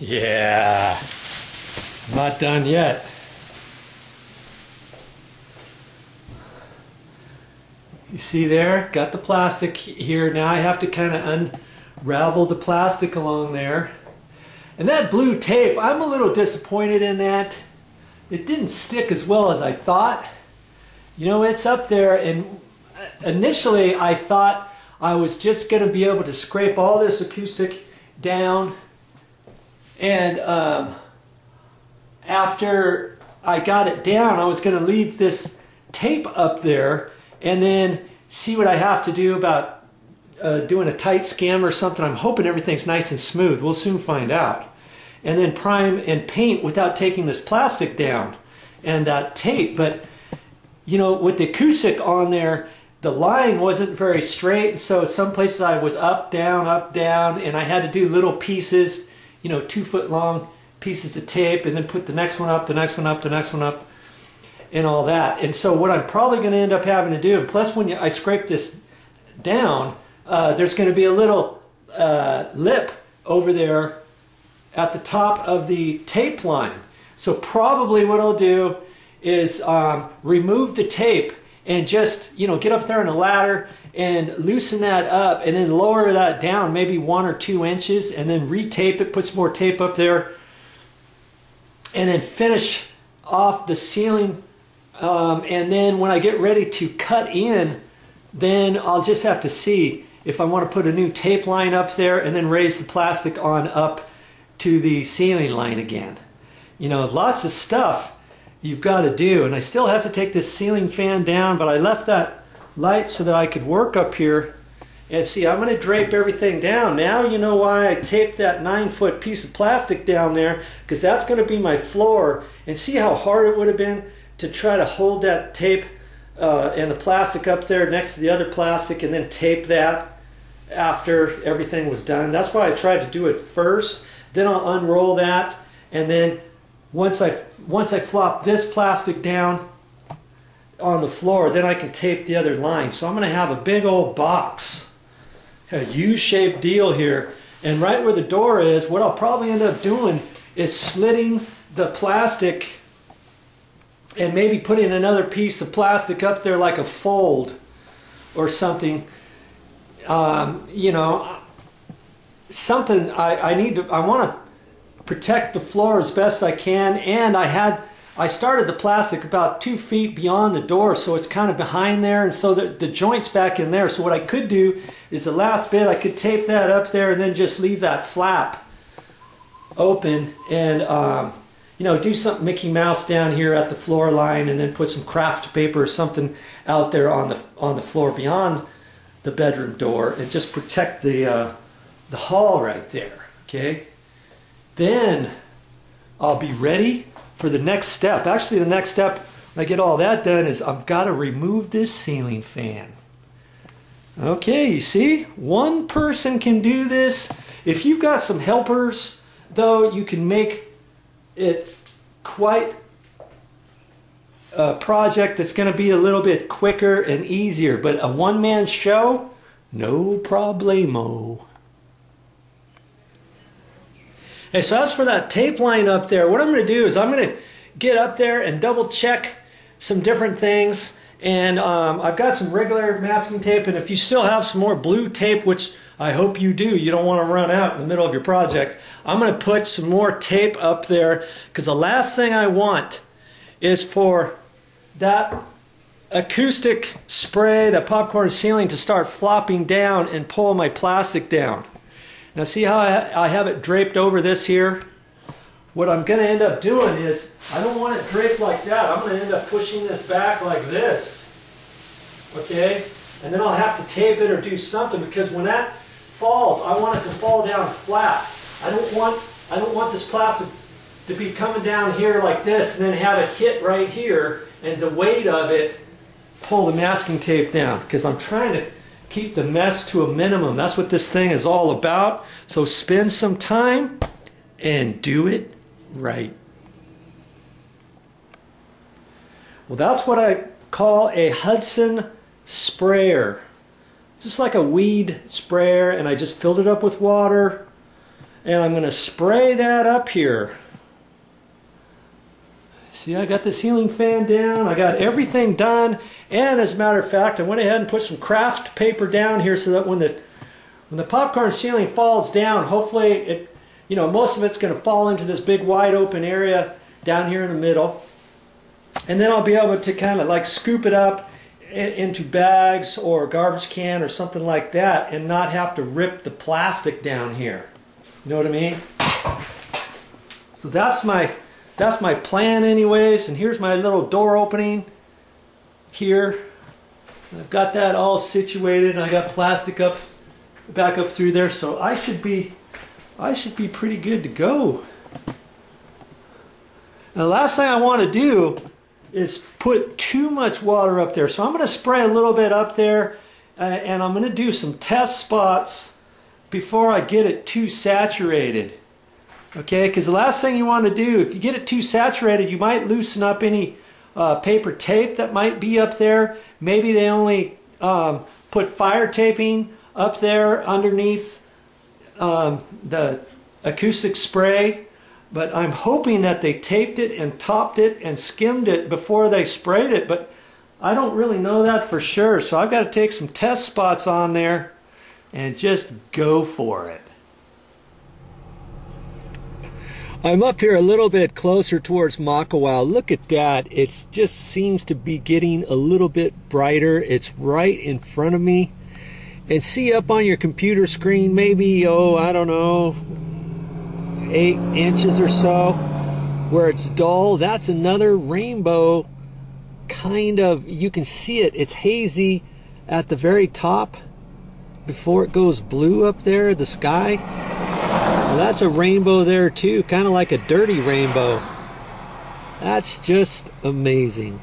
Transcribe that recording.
Yeah, I'm not done yet. You see there, got the plastic here. Now I have to kind of unravel the plastic along there. And that blue tape, I'm a little disappointed in that. It didn't stick as well as I thought. You know, it's up there, and initially I thought I was just going to be able to scrape all this acoustic down, and after I got it down, I was going to leave this tape up there and then see what I have to do about doing a tight scam or something. I'm hoping everything's nice and smooth. We'll soon find out. And then prime and paint without taking this plastic down and that tape. But you know, with the acoustic on there, the line wasn't very straight, and so some places I was up, down, and I had to do little pieces, you know, 2-foot long pieces of tape, and then put the next one up, the next one up, the next one up, and all that. And so what I'm probably going to end up having to do, and plus when I scrape this down, there's going to be a little lip over there at the top of the tape line. So probably what I'll do is remove the tape and just, you know, get up there on a ladder and loosen that up and then lower that down maybe 1 or 2 inches and then retape it, put some more tape up there, and then finish off the ceiling. And then when I get ready to cut in, then I'll just have to see if I want to put a new tape line up there and then raise the plastic on up to the ceiling line again. You know, lots of stuff you've got to do, and I still have to take this ceiling fan down, but I left that light so that I could work up here. And see, I'm going to drape everything down. Now you know why I taped that 9-foot piece of plastic down there, because that's going to be my floor. And see how hard it would have been to try to hold that tape and the plastic up there next to the other plastic and then tape that after everything was done. That's why I tried to do it first. Then I'll unroll that, and then once I flop this plastic down on the floor, then I can tape the other line. So I'm going to have a big old box, a U-shaped deal here. And right where the door is, what I'll probably end up doing is slitting the plastic and maybe putting another piece of plastic up there like a fold or something. You know, something I want to protect the floor as best I can, and I started the plastic about 2 feet beyond the door, so it's kind of behind there, and so the joint's back in there. So what I could do is the last bit, I could tape that up there and then just leave that flap open and you know, do something Mickey Mouse down here at the floor line, and then put some craft paper or something out there on the floor beyond the bedroom door and just protect the hall right there. Okay. Then I'll be ready for the next step. Actually, the next step when I get all that done is I've got to remove this ceiling fan. Okay, you see? One person can do this. If you've got some helpers, though, you can make it quite a project that's going to be a little bit quicker and easier. But a one-man show, no problemo. Okay, so as for that tape line up there, what I'm going to do is I'm going to get up there and double check some different things. And I've got some regular masking tape, and if you still have some more blue tape, which I hope you do, you don't want to run out in the middle of your project, I'm going to put some more tape up there, because the last thing I want is for that acoustic spray, that popcorn ceiling, to start flopping down and pull my plastic down. Now see how I have it draped over this here? What I'm going to end up doing is, I don't want it draped like that. I'm going to end up pushing this back like this. Okay? And then I'll have to tape it or do something, because when that falls, I want it to fall down flat. I don't want this plastic to be coming down here like this and then have it hit right here and the weight of it pull the masking tape down, because I'm trying to keep the mess to a minimum. That's what this thing is all about. So spend some time and do it right. Well, that's what I call a Hudson sprayer. Just like a weed sprayer, and I just filled it up with water, and I'm going to spray that up here. See, I got the ceiling fan down, I got everything done, and as a matter of fact, I went ahead and put some craft paper down here so that when the popcorn ceiling falls down, hopefully it, you know, most of it's going to fall into this big wide open area down here in the middle. And then I'll be able to kind of like scoop it up into bags or a garbage can or something like that and not have to rip the plastic down here. You know what I mean? So that's my plan anyways. And here's my little door opening here. I've got that all situated. I got plastic back up through there, so I should be pretty good to go. Now, the last thing I want to do is put too much water up there. So I'm going to spray a little bit up there, and I'm going to do some test spots before I get it too saturated. Okay, because the last thing you want to do, if you get it too saturated, you might loosen up any paper tape that might be up there. Maybe they only put fire taping up there underneath the acoustic spray. But I'm hoping that they taped it and topped it and skimmed it before they sprayed it. But I don't really know that for sure. So I've got to take some test spots on there and just go for it. I'm up here a little bit closer towards Makawa. Look at that. It just seems to be getting a little bit brighter. It's right in front of me. And see up on your computer screen, maybe, oh, I don't know, 8 inches or so where it's dull. That's another rainbow, kind of. You can see it. It's hazy at the very top before it goes blue up there, the sky. Well, that's a rainbow there too, kind of like a dirty rainbow. That's just amazing.